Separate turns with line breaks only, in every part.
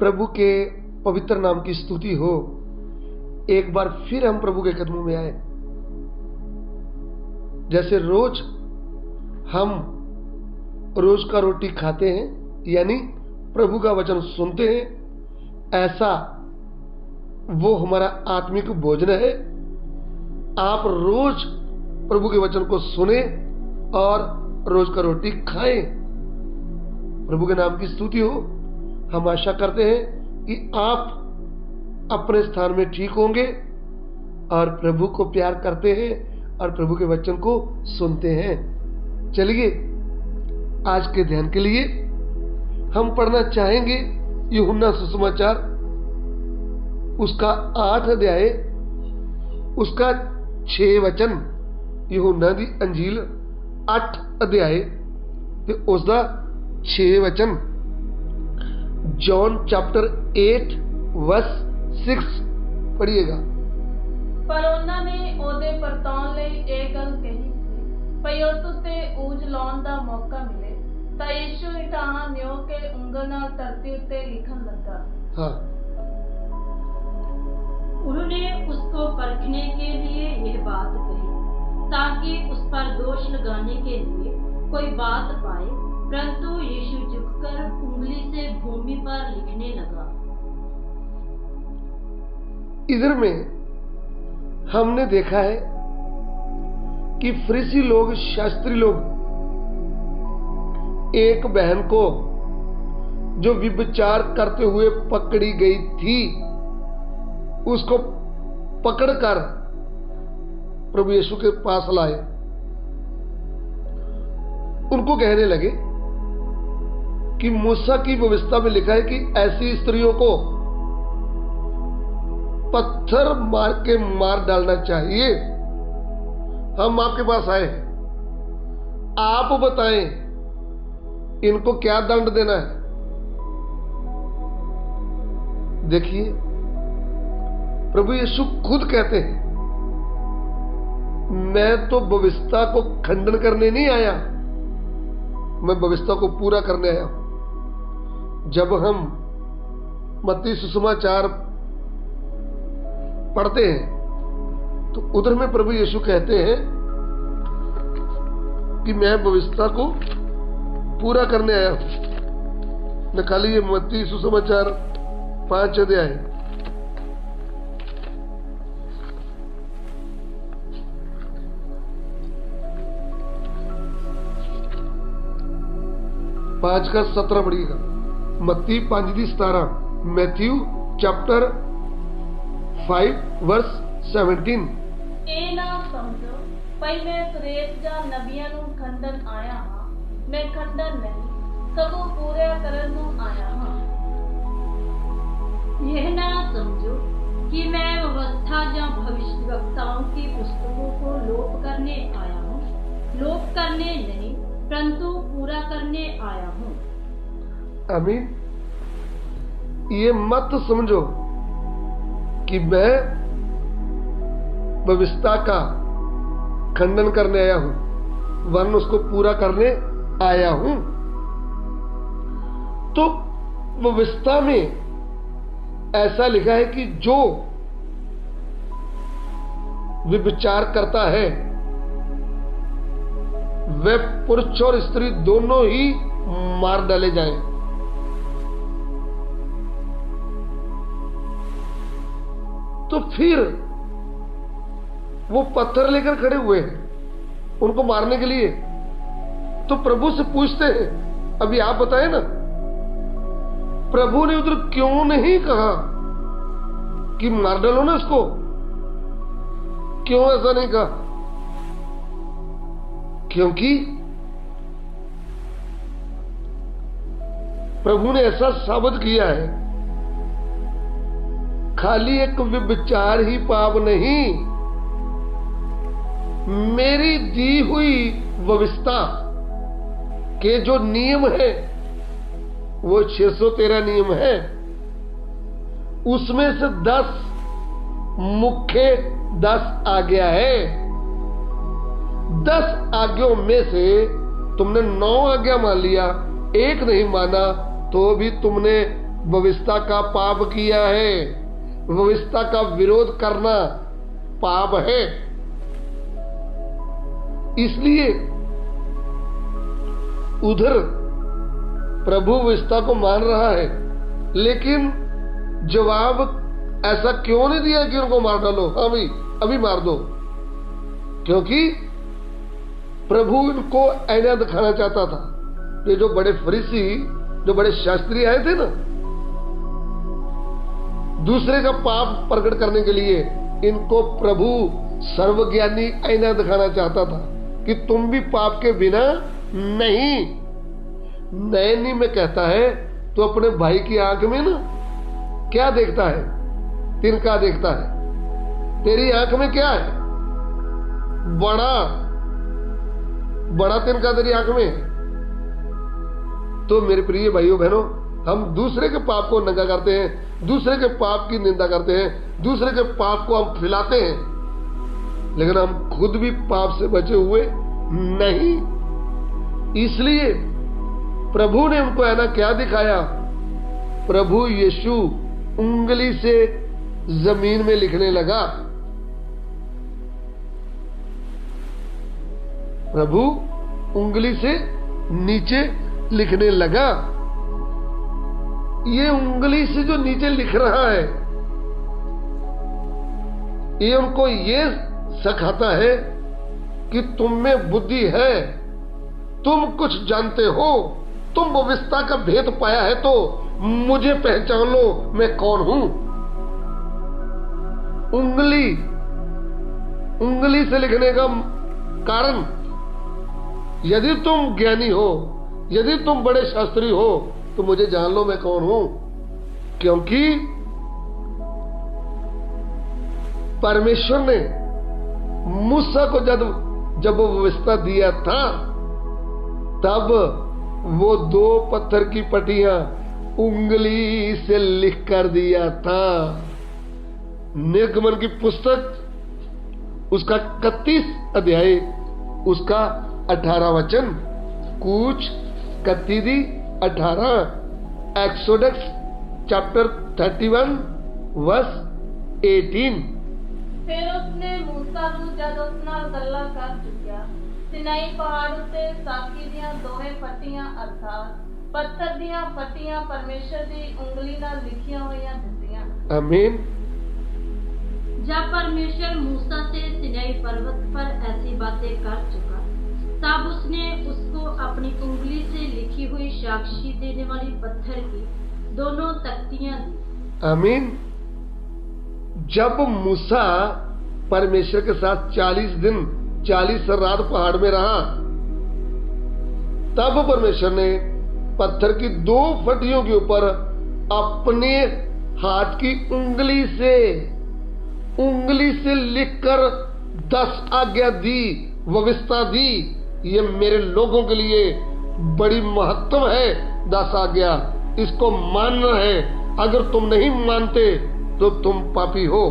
प्रभु के पवित्र नाम की स्तुति हो। एक बार फिर हम प्रभु के कदमों में आए। जैसे रोज हम रोज का रोटी खाते हैं, यानी प्रभु का वचन सुनते हैं, ऐसा वो हमारा आत्मिक भोजन है। आप रोज प्रभु के वचन को सुने और रोज का रोटी खाएं। प्रभु के नाम की स्तुति हो। हम आशा करते हैं कि आप अपने स्थान में ठीक होंगे और प्रभु को प्यार करते हैं और प्रभु के वचन को सुनते हैं। चलिए आज के ध्यान के लिए हम पढ़ना चाहेंगे यूहन्ना सुसमाचार, उसका 8 अध्याय, उसका 6 वचन। यूहन्ना दी अंजील 8 अध्याय ते उसका 6 वचन। जॉन चैप्टर 8 वर्स 6 पढ़िएगा।
पर ਉਹਨਾਂ ਨੇ ਉਹਦੇ ਪਰਤਾਉਣ ਲਈ ਇਹ ਗੱਲ ਕਹੀ ਸੀ, ਭਈ ਉਸ ਉੱਤੇ ਊਜ ਲਾਉਣ ਦਾ ਮੌਕਾ ਮਿਲੇ। ਤਾਂ ਯੀਸ਼ੂ ਇਟਾਹਾਂ ਨਿਓ ਕੇ ਉਂਗਲ ਨਾਲ ਧਰਤੀ ਉੱਤੇ ਲਿਖਣ ਲੱਗਾ।
हाँ,
उन्होंने उसको परखने के लिए यह बात कही, ताकि उस पर दोष लगाने के लिए कोई बात पाए। परंतु यीशु झुककर उंगली से भूमि पर लिखने लगा।
इधर में हमने देखा है कि फरीसी लोग, शास्त्री लोग एक बहन को जो व्यभिचार करते हुए पकड़ी गई थी, उसको पकड़कर प्रभु यीशु के पास लाए। उनको कहने लगे कि मूसा की व्यवस्था में लिखा है कि ऐसी स्त्रियों को पत्थर मार के मार डालना चाहिए। हम आपके पास आए हैं, आप बताएं इनको क्या दंड देना है। देखिए, प्रभु यीशु खुद कहते हैं, मैं तो व्यवस्था को खंडन करने नहीं आया, मैं व्यवस्था को पूरा करने आया हूं। जब हम मत्ती सुसमाचार पढ़ते हैं तो उधर में प्रभु यीशु कहते हैं कि मैं व्यवस्था को पूरा करने आया हूं। निकालिए मत्ती सुसमाचार 5 अध्याय। पांच का 17 पढ़िएगा। मत्ती 5:17। Matthew chapter 5 verse 17।
ਇਹ ਨਾ ਸਮਝੋ ਭਈ ਮੈਂ ਫਰੇਤ ਜਾਂ ਨਬੀਆਂ ਨੂੰ ਖੰਡਨ ਆਇਆ ਹਾਂ। ਮੈਂ ਖੰਡਨ ਨਹੀਂ, ਸਗੋਂ ਪੂਰਾ ਕਰਨ ਨੂੰ ਆਇਆ ਹਾਂ।
यह ना समझो कि मैं व्यवस्था या भविष्यवक्ताओं की पुस्तकों को लोप करने आया हूँ। लोप करने नहीं, परंतु पूरा करने आया हूँ।
आमीन। ये मत समझो कि मैं व्यवस्था का खंडन करने आया हूं, वरन उसको पूरा करने आया हूं। तो व्यवस्था में ऐसा लिखा है कि जो व्यभिचार करता है वह पुरुष और स्त्री दोनों ही मार डाले जाएं। तो फिर वो पत्थर लेकर खड़े हुए हैं उनको मारने के लिए। तो प्रभु से पूछते हैं, अभी आप बताएं ना, प्रभु ने उधर क्यों नहीं कहा कि मार डालो ना इसको? क्यों ऐसा नहीं कहा? क्योंकि प्रभु ने ऐसा साबित किया है, खाली एक व्यभिचार ही पाप नहीं, मेरी दी हुई व्यवस्था के जो नियम है वो 613 नियम है, उसमें से 10 मुख्य 10 आज्ञा है। 10 आज्ञाओं में से तुमने 9 आज्ञा मान लिया, एक नहीं माना, तो भी तुमने व्यवस्था का पाप किया है। व्यवस्था का विरोध करना पाप है। इसलिए उधर प्रभु व्यवस्था को मान रहा है, लेकिन जवाब ऐसा क्यों नहीं दिया कि उनको मार डालो, हाँ भाई अभी मार दो, क्योंकि प्रभु इनको आईना दिखाना चाहता था। ये जो बड़े फरीसी, जो बड़े शास्त्री आए थे ना, दूसरे का पाप प्रकट करने के लिए इनको प्रभु सर्वज्ञानी आईना दिखाना चाहता था कि तुम भी पाप के बिना नहीं। नैनी में कहता है तो अपने भाई की आंख में ना क्या देखता है? तिनका देखता है। तेरी आंख में क्या है? बड़ा बड़ा तिनका तेरी आंख में। तो मेरे प्रिय भाइयों बहनों, हम दूसरे के पाप को नंगा करते हैं, दूसरे के पाप की निंदा करते हैं, दूसरे के पाप को हम फैलाते हैं, लेकिन हम खुद भी पाप से बचे हुए नहीं। इसलिए प्रभु ने उनको है ना क्या दिखाया? प्रभु यीशु उंगली से जमीन में लिखने लगा। प्रभु उंगली से नीचे लिखने लगा। ये उंगली से जो नीचे लिख रहा है, ये उनको ये सिखाता है कि तुम में बुद्धि है, तुम कुछ जानते हो, तुम व्यवस्था का भेद पाया है, तो मुझे पहचान लो मैं कौन हूं। उंगली से लिखने का कारण, यदि तुम ज्ञानी हो, यदि तुम बड़े शास्त्री हो, तो मुझे जान लो मैं कौन हूं। क्योंकि परमेश्वर ने मूसा को जब व्यवस्था दिया था, तब वो 2 पत्थर की पट्टियां उंगली से लिख कर दिया था। निर्गमन की पुस्तक उसका 31 अध्याय उसका 18 वचन, कूच 18, एक्सोडस चैप्टर 31 वर्स 18।
फिर उसने मूसा ਨੂੰ जद उस नाल गल्लां कर चुकिया, सिनाई पहाड़ उत्ते साकी दियां 2 फट्टियां अर्थात पत्थर दियां फट्टियां परमेश्वर दी उंगली नाल लिखियां होईयां दित्तियां।
आमीन।
जब परमेश्वर मूसा से सिनाई पर्वत पर ऐसी बातें कर चुका, तब उसने उसको अपनी उंगली से लिखी हुई साक्षी देने वाली पत्थर की 2 तख्तियां दी।
आमीन। जब मूसा परमेश्वर के साथ 40 दिन 40 रात पहाड़ में रहा, तब परमेश्वर ने पत्थर की 2 फटियों के ऊपर अपने हाथ की उंगली से लिखकर 10 आज्ञा दी, व्यवस्था दी। ये मेरे लोगों के लिए बड़ी महत्व है। 10 आज्ञा, इसको मानना है। अगर तुम नहीं मानते तो तुम पापी हो।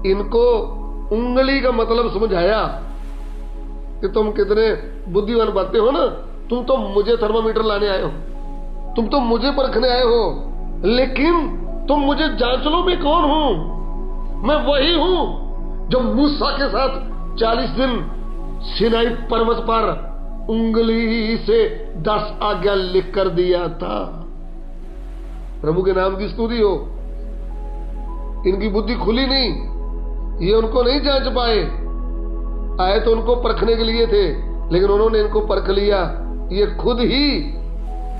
इनको उंगली का मतलब समझाया कि तुम कितने बुद्धिमान बनते हो ना, तुम तो मुझे थर्मामीटर लाने आए हो, तुम तो मुझे परखने आए हो, लेकिन तुम मुझे जांच लो मैं कौन हूं। मैं वही हूं जो मूसा के साथ 40 दिन सिनाई पर्वत पर उंगली से 10 आज्ञा लिख कर दिया था। प्रभु के नाम की स्तुति हो। इनकी बुद्धि खुली नहीं, ये उनको नहीं जांच पाए। आए तो उनको परखने के लिए थे, लेकिन उन्होंने इनको परख लिया। ये खुद ही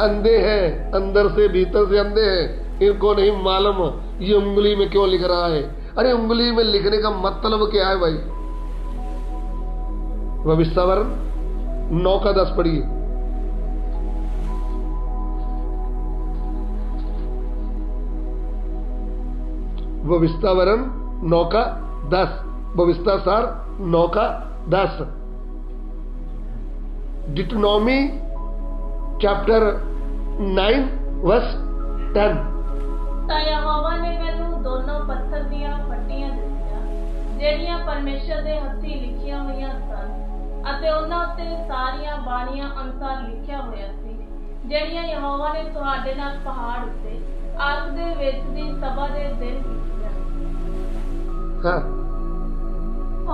अंधे हैं, अंदर से भीतर से अंधे हैं। इनको नहीं मालूम ये उंगली में क्यों लिख रहा है। अरे उंगली में लिखने का मतलब क्या है भाई? व्यवस्थावरण 9:10 पढ़िए। व्यवस्थावरण 9:10, व्यवस्था सार 9:10, डिटोनॉमी चैप्टर 9 वर्स 10।
ਤਾਂ ਯਹੋਵਾ ਨੇ ਮੈਨੂੰ ਦੋਨੋਂ ਪੱਥਰ ਦੀਆਂ ਫੱਟੀਆਂ ਦਿੱਤੀਆਂ, ਜਿਹੜੀਆਂ ਪਰਮੇਸ਼ਰ ਦੇ ਹੱਥੀਂ ਲਿਖੀਆਂ ਹੋਈਆਂ ਸਨ, ਅਤੇ ਉਹਨਾਂ ਉੱਤੇ ਸਾਰੀਆਂ ਬਾਣੀਆਂ ਅਨੁਸਾਰ ਲਿਖਿਆ ਹੋਇਆ ਸੀ। ਜਿਹੜੀਆਂ ਯਹੋਵਾ ਨੇ ਤੁਹਾਡੇ ਨਾਲ ਪਹਾੜ ਉੱਤੇ ਅੱਗ ਦੇ ਵਿੱਚ ਦੀ ਸਭਾ ਦੇ ਦਿਨ ਕੀਤੀਆਂ।
हाँ,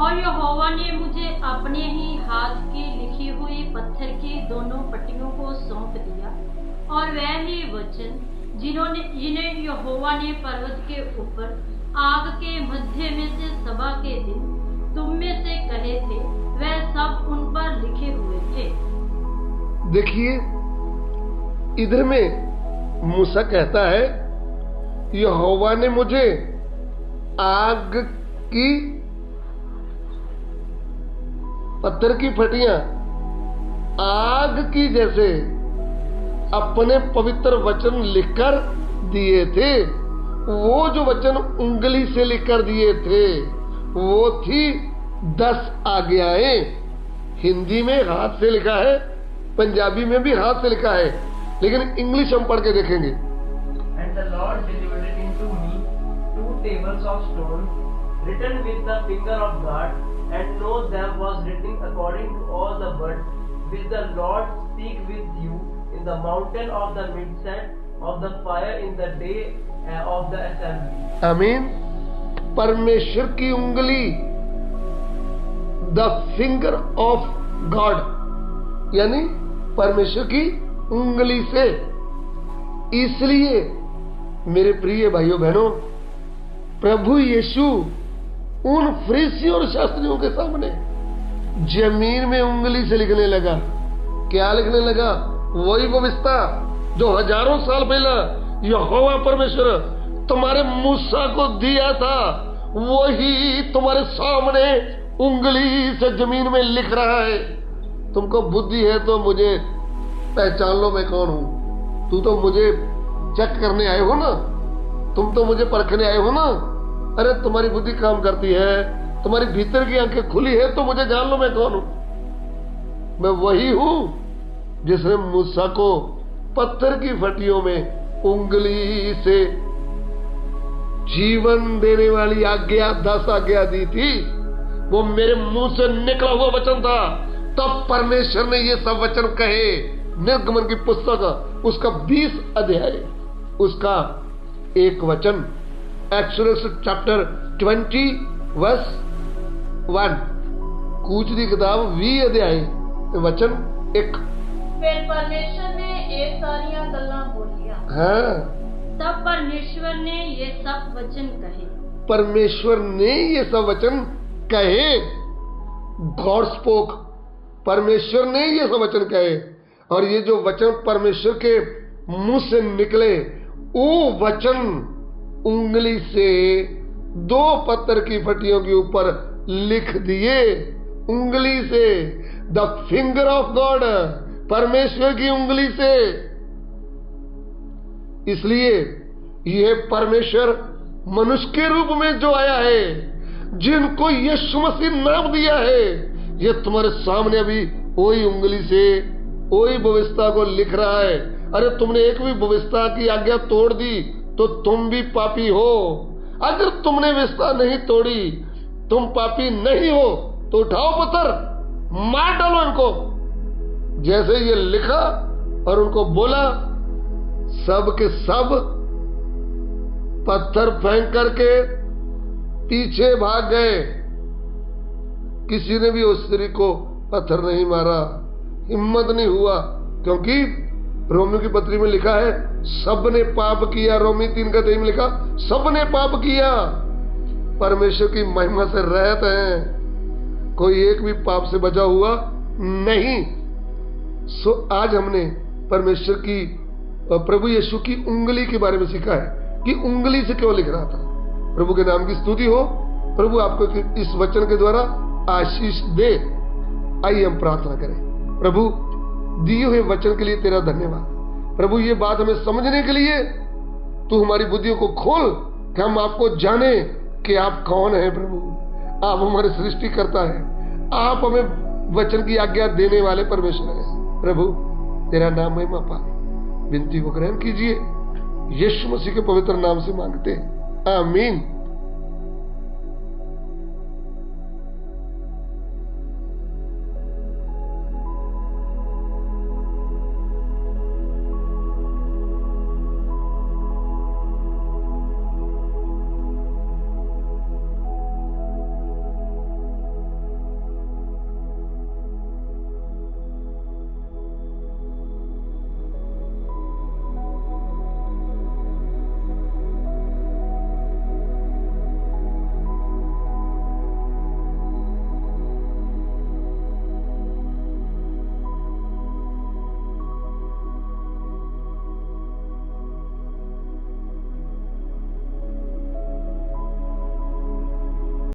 और यहोवा ने मुझे अपने ही हाथ की लिखी हुई पत्थर की दोनों पट्टियों को सौंप दिया, और वह ही वचन जिन्हें यहोवा ने पर्वत के ऊपर आग के मध्य में से सभा के दिन तुम में से कहे थे, वह सब उन पर लिखे हुए थे।
देखिए इधर में मूसा कहता है यहोवा ने मुझे आग की पत्थर की फटियां आग की जैसे अपने पवित्र वचन लिखकर दिए थे। वो जो वचन उंगली से लिखकर दिए थे वो थी 10 आज्ञाएं। हिंदी में हाथ से लिखा है, पंजाबी में भी हाथ से लिखा है, लेकिन इंग्लिश हम पढ़ के देखेंगे।
And the Lord delivered it into me 2 tables of stone, written with the finger of God, and no them was written according to all the words which the Lord speak with you in the mountain of the midst of the fire in the day of the assembly.
आमीन। परमेश्वर की उंगली, the finger of God, यानी परमेश्वर की उंगली से। इसलिए मेरे प्रिय भाइयों बहनों, प्रभु यीशु उन फरीसियों और शास्त्रियों के सामने जमीन में उंगली से लिखने लगा। क्या लिखने लगा? वही व्यवस्था जो हजारों साल पहले यहोवा परमेश्वर तुम्हारे मूसा को दिया था, वही तुम्हारे सामने उंगली से जमीन में लिख रहा है। तुमको बुद्धि है तो मुझे पहचान लो मैं कौन हूं। तू तो मुझे चेक करने आए हो ना, तुम तो मुझे परखने आए हो ना। अरे तुम्हारी बुद्धि काम करती है, तुम्हारी भीतर की आंखें खुली है तो मुझे जान लो मैं कौन हूं। मैं वही हूं जिसने मूसा को पत्थर की फटियों में उंगली से जीवन देने वाली आज्ञा 10 आज्ञा दी थी। वो मेरे मुंह से निकला हुआ वचन था। तब परमेश्वर ने ये सब वचन कहे। निर्गमन की पुस्तक उसका 20 अध्याय उसका एक वचन, एक्सोडस चैप्टर 20 वर्स 1, कूच दी किताब 20 अध्याय वचन 1।
फिर परमेश्वर ने ये सारियां गल्लां बोलियां।
हाँ,
तब परमेश्वर ने ये सब वचन कहे।
परमेश्वर ने ये सब वचन कहे। गॉड स्पोक, परमेश्वर ने ये सब वचन कहे। और ये जो वचन परमेश्वर के मुंह से निकले, वो वचन उंगली से 2 पत्थर की फटियों के ऊपर लिख दिए। उंगली से, द फिंगर ऑफ गॉड, परमेश्वर की उंगली से। इसलिए यह परमेश्वर मनुष्य के रूप में जो आया है, जिनको यीशु मसीह नाम दिया है, ये तुम्हारे सामने अभी वही उंगली से वही व्यवस्था को लिख रहा है। अरे तुमने एक भी व्यवस्था की आज्ञा तोड़ दी तो तुम भी पापी हो। अगर तुमने व्यवस्था नहीं तोड़ी, तुम पापी नहीं हो, तो उठाओ पत्थर, मार डालो इनको। जैसे ये लिखा और उनको बोला, सब के सब पत्थर फेंक करके पीछे भाग गए। किसी ने भी उस स्त्री को पत्थर नहीं मारा, हिम्मत नहीं हुआ, क्योंकि रोमियो की पत्री में लिखा है सब ने पाप किया। रोमी 3:23 में लिखा सब ने पाप किया, परमेश्वर की महिमा से रहित हैं, कोई एक भी पाप से बचा हुआ नहीं। सो आज हमने परमेश्वर की, प्रभु यीशु की उंगली के बारे में सीखा है कि उंगली से क्यों लिख रहा था। प्रभु के नाम की स्तुति हो। प्रभु आपको इस वचन के द्वारा आशीष दे। आइए हम प्रार्थना करें। प्रभु, दिए हुए वचन के लिए तेरा धन्यवाद। प्रभु, ये बात हमें समझने के लिए तू हमारी बुद्धियों को खोल कि हम आपको जाने कि आप कौन है। प्रभु, आप हमारे सृष्टि करता है, आप हमें वचन की आज्ञा देने वाले परमेश्वर हैं। प्रभु, तेरा नाम महिमा पाए। विनती को ग्रहण कीजिए, यीशु मसीह के पवित्र नाम से मांगते हैं, आमीन।